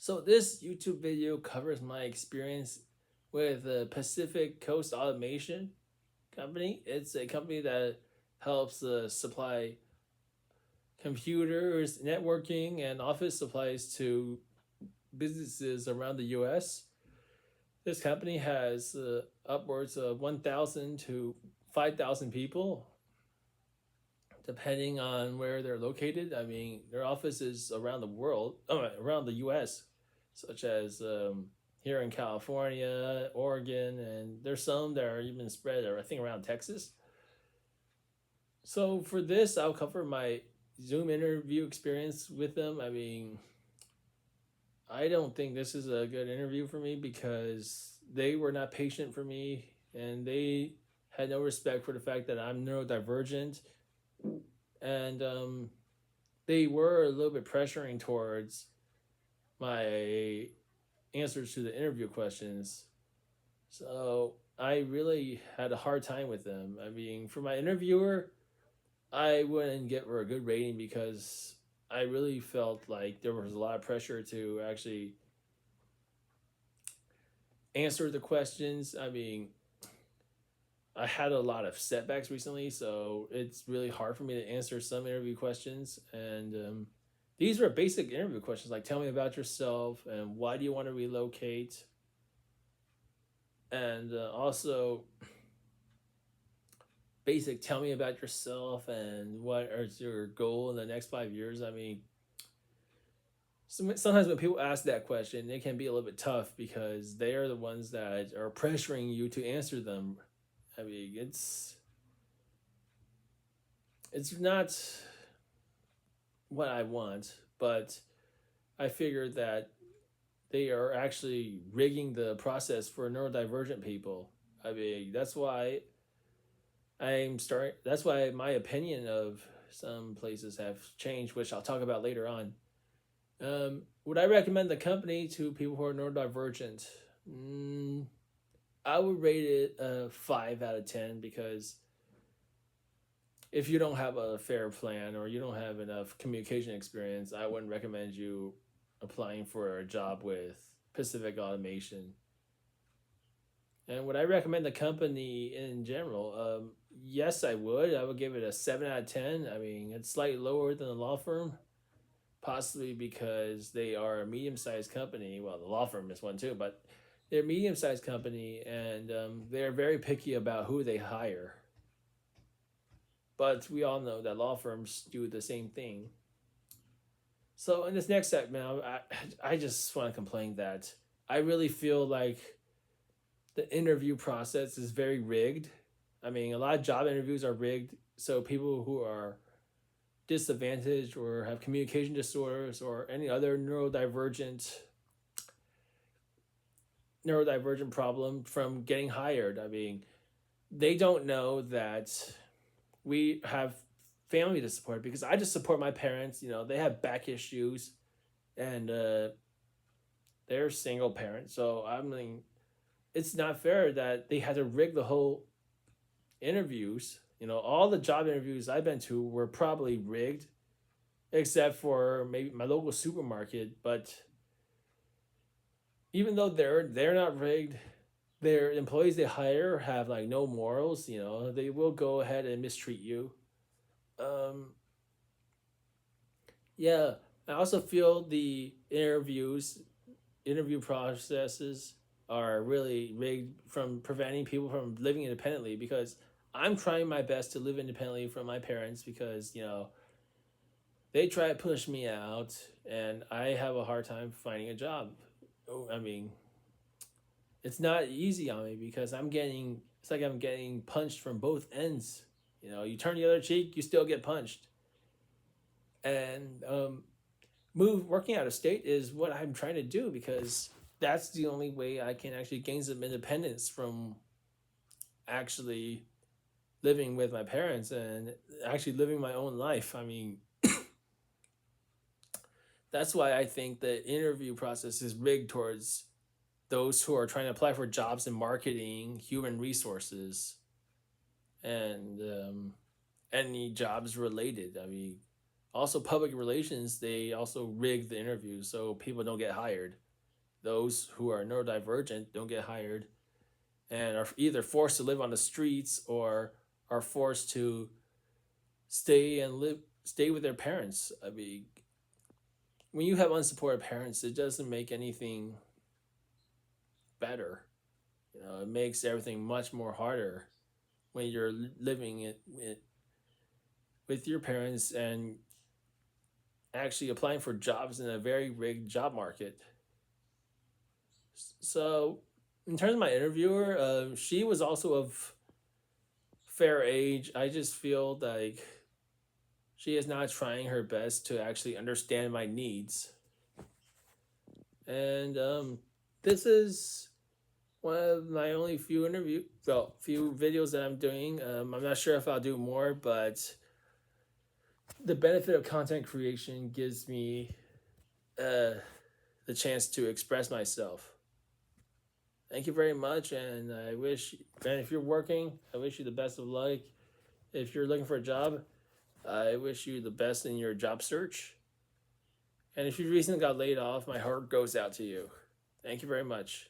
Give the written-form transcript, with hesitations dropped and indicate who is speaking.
Speaker 1: So this YouTube video covers my experience with the Pacific Coast Automation Company. It's a company that helps supply computers, networking, and office supplies to businesses around the U.S. This company has upwards of 1,000 to 5,000 people, depending on where they're located. I mean, their offices around the world, around the U.S., such as here in California, Oregon, and there's some that are even spread, I think, around Texas. So for this, I'll cover my Zoom interview experience with them. I mean, I don't think this is a good interview for me because they were not patient for me and they had no respect for the fact that I'm neurodivergent. And they were a little bit pressuring towards my answers to the interview questions. So I really had a hard time with them. I mean, for my interviewer, I wouldn't get her a good rating because I really felt like there was a lot of pressure to actually answer the questions. I mean, I had a lot of setbacks recently, so it's really hard for me to answer some interview questions. And these were basic interview questions like tell me about yourself and why do you want to relocate? And also, basic tell me about yourself and what is your goal in the next 5 years. I mean, sometimes when people ask that question, it can be a little bit tough because they are the ones that are pressuring you to answer them. I mean, it's not what I want, but I figured that they are actually rigging the process for neurodivergent people. I mean, that's why my opinion of some places have changed, which I'll talk about later on. Would I recommend the company to people who are neurodivergent? I would rate it a 5 out of 10 because if you don't have a fair plan or you don't have enough communication experience, I wouldn't recommend you applying for a job with Pacific Automation. And would I recommend the company in general? Yes, I would. I would give it a 7 out of 10. I mean, it's slightly lower than the law firm, possibly because they are a medium-sized company. Well, the law firm is one too, but they're a medium-sized company, and they're very picky about who they hire. But we all know that law firms do the same thing. So in this next segment, I just want to complain that I really feel like the interview process is very rigged. I mean, a lot of job interviews are rigged, so people who are disadvantaged or have communication disorders or any other neurodivergent problem from getting hired. I mean, they don't know that we have family to support because I just support my parents. You know, they have back issues and they're single parents. So I mean, it's not fair that they had to rig the whole interviews. You know, all the job interviews I've been to were probably rigged, except for maybe my local supermarket. But even though they're not rigged, their employees they hire have like no morals. You know, they will go ahead and mistreat you. Um, yeah, I also feel the interview processes are really rigged from preventing people from living independently because I'm trying my best to live independently from my parents because, you know, they try to push me out and I have a hard time finding a job. I mean, it's not easy on me because it's like I'm getting punched from both ends. You know, you turn the other cheek, you still get punched. And working out of state is what I'm trying to do because that's the only way I can actually gain some independence from actually living with my parents and actually living my own life. I mean, that's why I think the interview process is rigged towards those who are trying to apply for jobs in marketing, human resources, and any jobs related. I mean, Also, public relations, they also rig the interviews so people don't get hired. Those who are neurodivergent don't get hired and are either forced to live on the streets or are forced to stay with their parents. I mean, when you have unsupported parents, it doesn't make anything better. It makes everything much more harder when you're living it with your parents and actually applying for jobs in a very rigged job market. So, in terms of my interviewer, she was also of fair age. I just feel like she is not trying her best to actually understand my needs. And this is one of my only few videos that I'm doing. I'm not sure if I'll do more, but the benefit of content creation gives me uh, the chance to express myself. Thank you very much, and and if you're working, I wish you the best of luck. If you're looking for a job, I wish you the best in your job search. And if you recently got laid off, my heart goes out to you. Thank you very much.